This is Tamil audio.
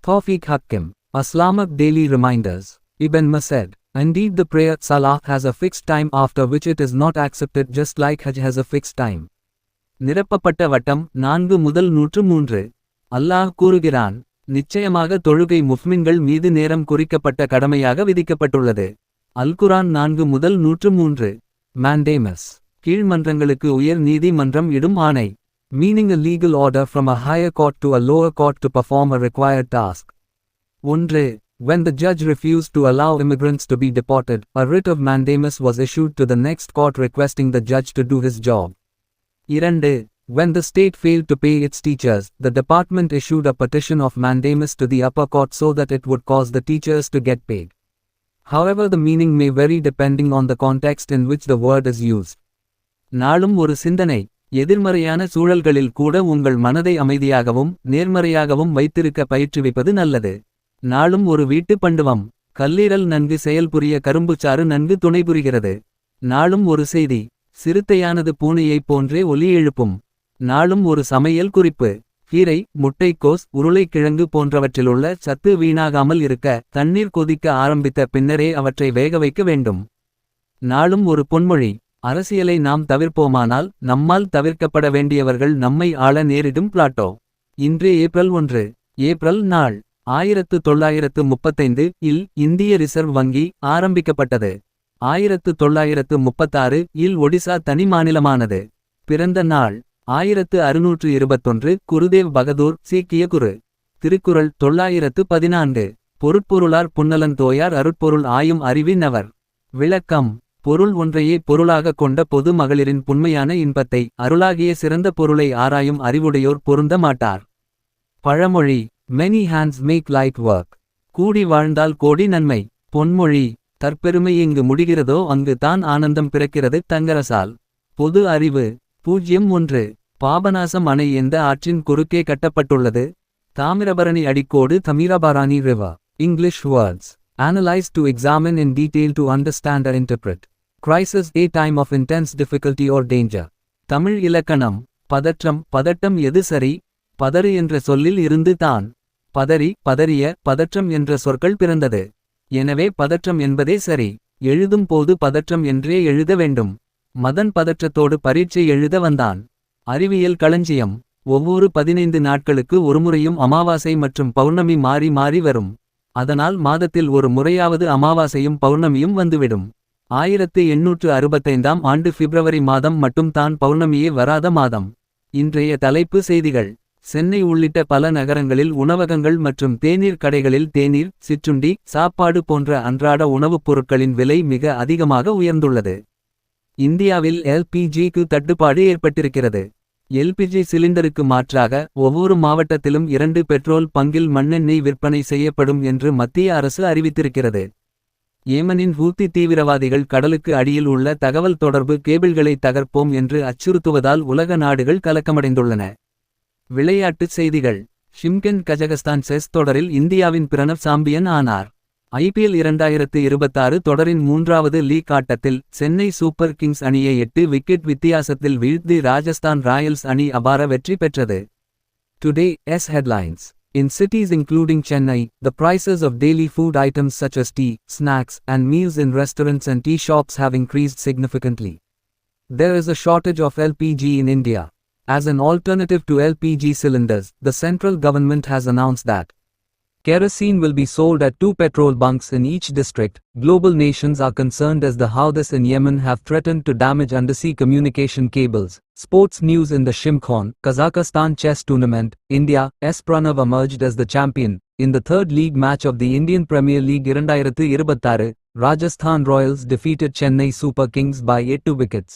Tawfiq Hakim. Islamic Daily Reminders. Ibn Masad. Indeed, the prayer Salah has a fixed time after which it is not accepted, just like Hajj has a fixed time. நிரப்பப்பட்ட வட்டம் 4 முதல் 103. அல்லாஹ் கூறுகிறான், நிச்சயமாக தொழுகை முஃமின்கள் மீது நேரம் குறிக்கப்பட்ட கடமையாக விதிக்கப்பட்டுள்ளது. அல்குரான் 4 முதல் 103. Mandamus. கீழ்மன்றங்களுக்கு உயர் நீதி மன்றம் இடும் ஆணை. Meaning a legal order from a higher court to a lower court to perform a required task. 1. When the judge refused to allow immigrants to be deported, a writ of mandamus was issued to the next court requesting the judge to do his job. 2. When the state failed to pay its teachers, the department issued a petition of mandamus to the upper court so that it would cause the teachers to get paid. However, the meaning may vary depending on the context in which the word is used. நாளும் ஒரு சிந்தனை. எதிர்மறையான சூழல்களில் கூட உங்கள் மனதை அமைதியாகவும் நேர்மறையாகவும் வைத்திருக்க பயிற்றுவிப்பது நல்லது. நாளும் ஒரு வீட்டு பண்டுவம். கல்லீரல் நன்கு செயல்புரிய கரும்புச்சாறு நன்கு துணைபுரிகிறது. நாளும் ஒரு செய்தி. சிறுத்தையானது பூனையைப் போன்றே ஒலி எழுப்பும். நாளும் ஒரு சமையல் குறிப்பு. கீரை, முட்டைக்கோஸ், உருளைக்கிழங்கு போன்றவற்றிலுள்ள சத்து வீணாகாமல் இருக்க தண்ணீர் கொதிக்க ஆரம்பித்த பின்னரே அவற்றை வேக வைக்க வேண்டும். நாளும் ஒரு பொன்மொழி. அரசியலை நாம் தவிர்ப்போமானால் நம்மால் தவிர்க்கப்பட வேண்டியவர்கள் நம்மை ஆள நேரிடும். பிளாட்டோ. இன்று ஏப்ரல் 1. ஏப்ரல் நாள் 1935 இல் இந்திய ரிசர்வ் வங்கி ஆரம்பிக்கப்பட்டது. 1936 இல் ஒடிசா தனி மாநிலமானது. பிறந்த நாள் 1621 குருதேவ் பகதூர், சீக்கிய குரு. திருக்குறள் 914. பொருட்பொருளார் புன்னலன் தோயார் அருட்பொருள் ஆயும் அறிவினவர். விளக்கம். பொருள் ஒன்றையே பொருளாகக் கொண்ட பொது மகளிரின் புன்மையான இன்பத்தை அருளாகிய சிறந்த பொருளை ஆராயும் அறிவுடையோர் பொருந்த மாட்டார். பழமொழி. Many hands make light work. கூடி வாழ்ந்தால் கோடி நன்மை. பொன்மொழி. தற்பெருமை எங்கு முடிகிறதோ அங்கு தான் ஆனந்தம் பிறக்கிறது. தங்கரசால். பொது அறிவு. 01. பாபநாசம் அணை எந்த ஆற்றின் குறுக்கே கட்டப்பட்டுள்ளது? Thamirabarani அடிக்கோடு. தமிராபாராணி river. English words. Analyze to examine in detail to understand or interpret. Crisis, a time of intense difficulty or danger. Tamil இலக்கணம். பதற்றம். பதட்டம் எது சரி? பதறு என்ற சொல்லில் இருந்து தான் பதறி, பதறிய, பதற்றம் என்ற சொற்கள் பிறந்தது. எனவே பதற்றம் என்பதே சரி. எழுதும் போது பதற்றம் என்றே எழுத வேண்டும். மதன் பதற்றத்தோடு பரீட்சை எழுத வந்தான். அறிவியல் களஞ்சியம். ஒவ்வொரு 15 நாட்களுக்கு ஒருமுறையும் அமாவாசை மற்றும் பௌர்ணமி மாறி மாறி வரும். அதனால் மாதத்தில் ஒரு முறையாவது அமாவாசையும் பௌர்ணமியும் வந்துவிடும். 1865ஆம் ஆண்டு பிப்ரவரி மாதம் மட்டும் தான் பௌர்ணமியே வராத மாதம். இன்றைய தலைப்பு செய்திகள். சென்னை உள்ளிட்ட பல நகரங்களில் உணவகங்கள் மற்றும் தேநீர் கடைகளில் தேநீர், சிற்றுண்டி, சாப்பாடு போன்ற அன்றாட உணவுப் பொருட்களின் விலை மிக அதிகமாக உயர்ந்துள்ளது. இந்தியாவில் எல்பிஜிக்கு தட்டுப்பாடு ஏற்பட்டிருக்கிறது. எல்பிஜி சிலிண்டருக்கு மாற்றாக ஒவ்வொரு மாவட்டத்திலும் 2 பெட்ரோல் பங்கில் மண்ணெண்ணெய் விற்பனை செய்யப்படும் என்று மத்திய அரசு அறிவித்திருக்கிறது. ஏமனின் ஹூத்தி தீவிரவாதிகள் கடலுக்கு அடியில் உள்ள தகவல் தொடர்பு கேபிள்களை தகர்ப்போம் என்று அச்சுறுத்துவதால் உலக நாடுகள் கலக்கமடைந்துள்ளன. விளையாட்டுச் செய்திகள். ஷிம்கென் கஜகஸ்தான் செஸ் தொடரில் இந்தியாவின் பிரணவ் சாம்பியன் ஆனார். ஐபிஎல் 2026 தொடரின் 3வது லீக் ஆட்டத்தில் சென்னை சூப்பர் கிங்ஸ் அணியை 8 விக்கெட் வித்தியாசத்தில் வீழ்த்தி ராஜஸ்தான் ராயல்ஸ் அணி அபார வெற்றி பெற்றது. Today's headlines. In cities including Chennai, the prices of daily food items such as tea, snacks, and meals in restaurants and tea shops have increased significantly. There is a shortage of LPG in India. As an alternative to LPG cylinders, the central government has announced that kerosene will be sold at 2 petrol bunks in each district. Global nations are concerned as the Houthis in Yemen have threatened to damage undersea communication cables. Sports news. In the Shimkhon, Kazakhstan chess tournament, India's Pranav emerged as the champion. In the third league match of the Indian Premier League 2026, Rajasthan Royals defeated Chennai Super Kings by 8 wickets.